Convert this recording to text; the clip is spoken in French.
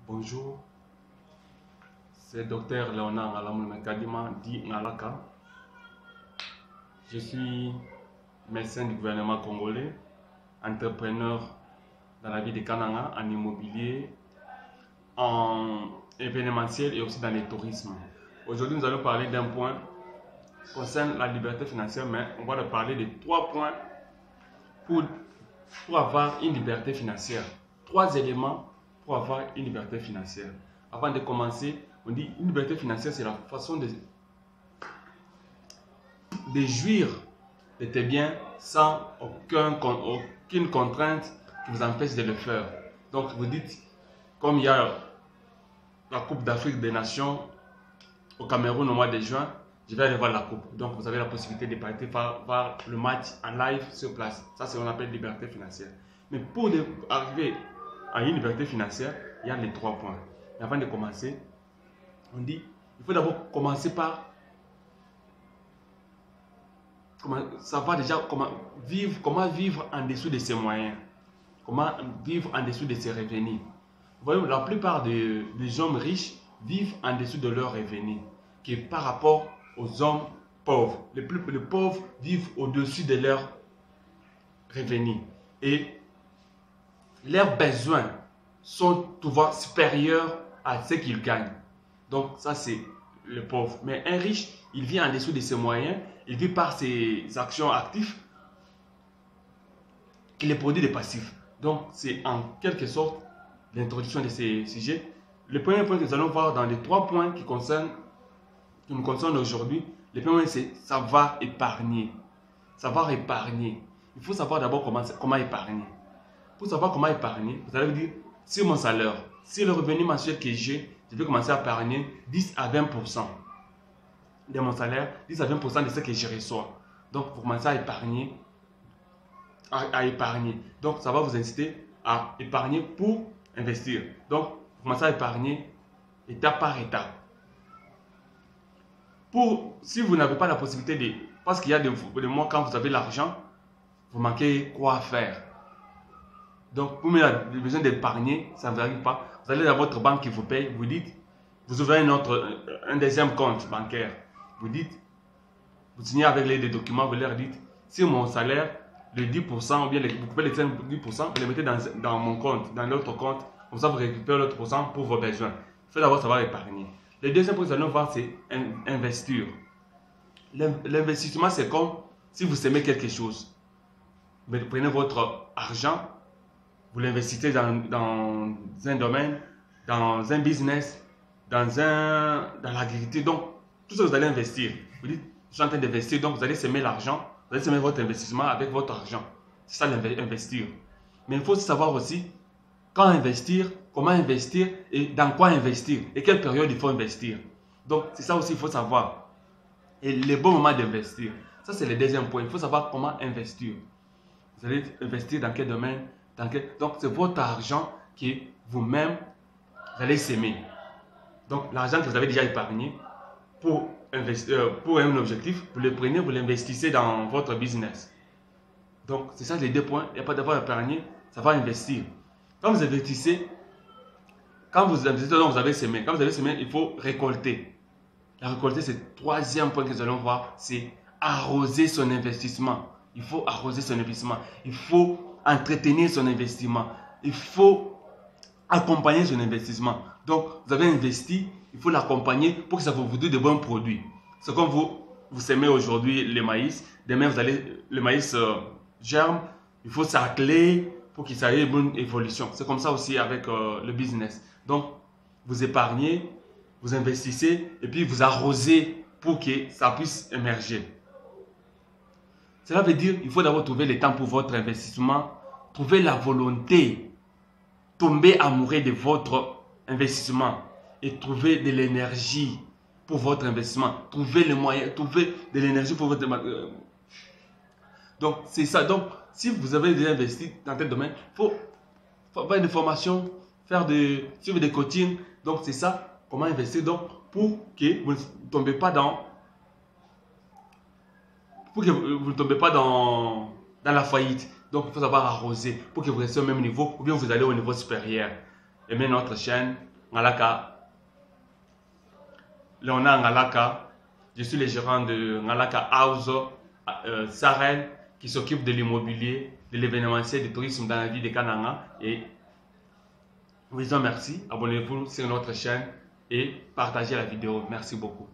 Bonjour, c'est Dr Léonard Ngalamoulou Kadima dit Ngalaka. Je suis médecin du gouvernement congolais, entrepreneur dans la ville de Kananga, en immobilier, en événementiel et aussi dans le tourisme. Aujourd'hui, nous allons parler d'un point concernant la liberté financière, mais on va parler de 3 points pour avoir une liberté financière. 3 éléments pour avoir une liberté financière. Avant de commencer, on dit une liberté financière, c'est la façon de jouir de tes biens sans aucune contrainte qui vous empêche de le faire. Donc vous dites, comme il y a la Coupe d'Afrique des Nations au Cameroun au mois de juin, je vais aller voir la coupe. Donc vous avez la possibilité de partir voir le match en live sur place. Ça, c'est ce qu'on appelle liberté financière. Mais pour arriver à une liberté financière, il y a les 3 points. Et avant de commencer, on dit, il faut d'abord commencer par savoir déjà comment vivre en dessous de ses moyens. Comment vivre en dessous de ses revenus. Vous voyez, la plupart des hommes riches vivent en dessous de leurs revenus, qui est par rapport aux hommes pauvres. Les pauvres vivent au-dessus de leurs revenus. Et leurs besoins sont souvent supérieurs à ce qu'ils gagnent. Donc ça, c'est le pauvre. Mais un riche, il vit en dessous de ses moyens, il vit par ses actions actives qu'il est produit des passifs. Donc c'est en quelque sorte l'introduction de ces sujets. Le premier point que nous allons voir dans les 3 points qui nous concernent aujourd'hui, le premier point, c'est savoir épargner. Savoir épargner. Il faut savoir d'abord comment épargner. Pour savoir comment épargner, vous allez vous dire, sur mon salaire, si le revenu mensuel que j'ai, je vais commencer à épargner 10 à 20% de mon salaire, 10 à 20% de ce que je reçois. Donc, vous commencez à épargner. Donc, ça va vous inciter à épargner pour investir. Donc, vous commencez à épargner étape par étape. Si vous n'avez pas la possibilité de... Parce qu'il y a des mois quand vous avez l'argent, vous manquez quoi faire. Donc, vous avez besoin d'épargner, ça ne vous arrive pas. Vous allez dans votre banque qui vous paye, vous dites, vous ouvrez un deuxième compte bancaire. Vous dites, vous signez avec les documents, vous leur dites, si mon salaire, le 10%, ou bien vous coupez les 10%, vous les mettez dans mon compte, dans l'autre compte, comme ça vous récupérez l'autre pourcent pour vos besoins. Il faut d'abord savoir épargner. Le deuxième point que nous allons voir, c'est investir. L'investissement, c'est comme si vous semez quelque chose. Vous prenez votre argent, vous l'investissez dans un domaine, dans un business, dans l'agriculture. Donc, tout ce que vous allez investir, vous dites, je suis en train d'investir, donc vous allez semer l'argent, vous allez semer votre investissement avec votre argent. C'est ça l'investir. Mais il faut savoir aussi quand investir, comment investir et dans quoi investir et quelle période il faut investir. Donc, c'est ça aussi il faut savoir. Et les bons moments d'investir. Ça, c'est le deuxième point. Il faut savoir comment investir. Vous allez investir dans quel domaine, donc, c'est votre argent que vous-même, vous allez s'aimer. Donc, l'argent que vous avez déjà épargné pour un objectif, vous le prenez, vous l'investissez dans votre business. Donc, c'est ça les 2 points. Il n'y a pas d'avoir épargné, ça va investir. Quand vous investissez, donc vous avez semé. Quand vous avez semé, il faut récolter. La récolter, c'est le 3e point que nous allons voir, c'est arroser son investissement. Il faut arroser son investissement. Il faut entretenir son investissement. Il faut accompagner son investissement. Donc, vous avez investi, il faut l'accompagner pour que ça vous donne de bons produits. C'est comme vous semez aujourd'hui le maïs. Demain, le maïs germe. Il faut s'atteler pour qu'il ait une bonne évolution. C'est comme ça aussi avec le business. Donc, vous épargnez, vous investissez et puis vous arrosez pour que ça puisse émerger. Cela veut dire qu'il faut d'abord trouver le temps pour votre investissement, trouver la volonté, tomber amoureux de votre investissement et trouver de l'énergie pour votre investissement. Trouver les moyens, trouver de l'énergie pour votre... Donc, c'est ça. Donc, si vous avez déjà investi dans tel domaine, il faut faire des formations, suivre des coachings. Donc, c'est ça, comment investir. Donc, pour que vous ne tombez pas dans la faillite. Donc, il faut savoir arroser pour que vous restiez au même niveau ou bien vous allez au niveau supérieur. Aimez notre chaîne, Ngalaka. Léonard Ngalaka. Je suis le gérant de Ngalaka House Sarel, qui s'occupe de l'immobilier, de l'événementiel, du tourisme dans la ville de Kananga. Et vous disons merci. Abonnez-vous sur notre chaîne et partagez la vidéo. Merci beaucoup.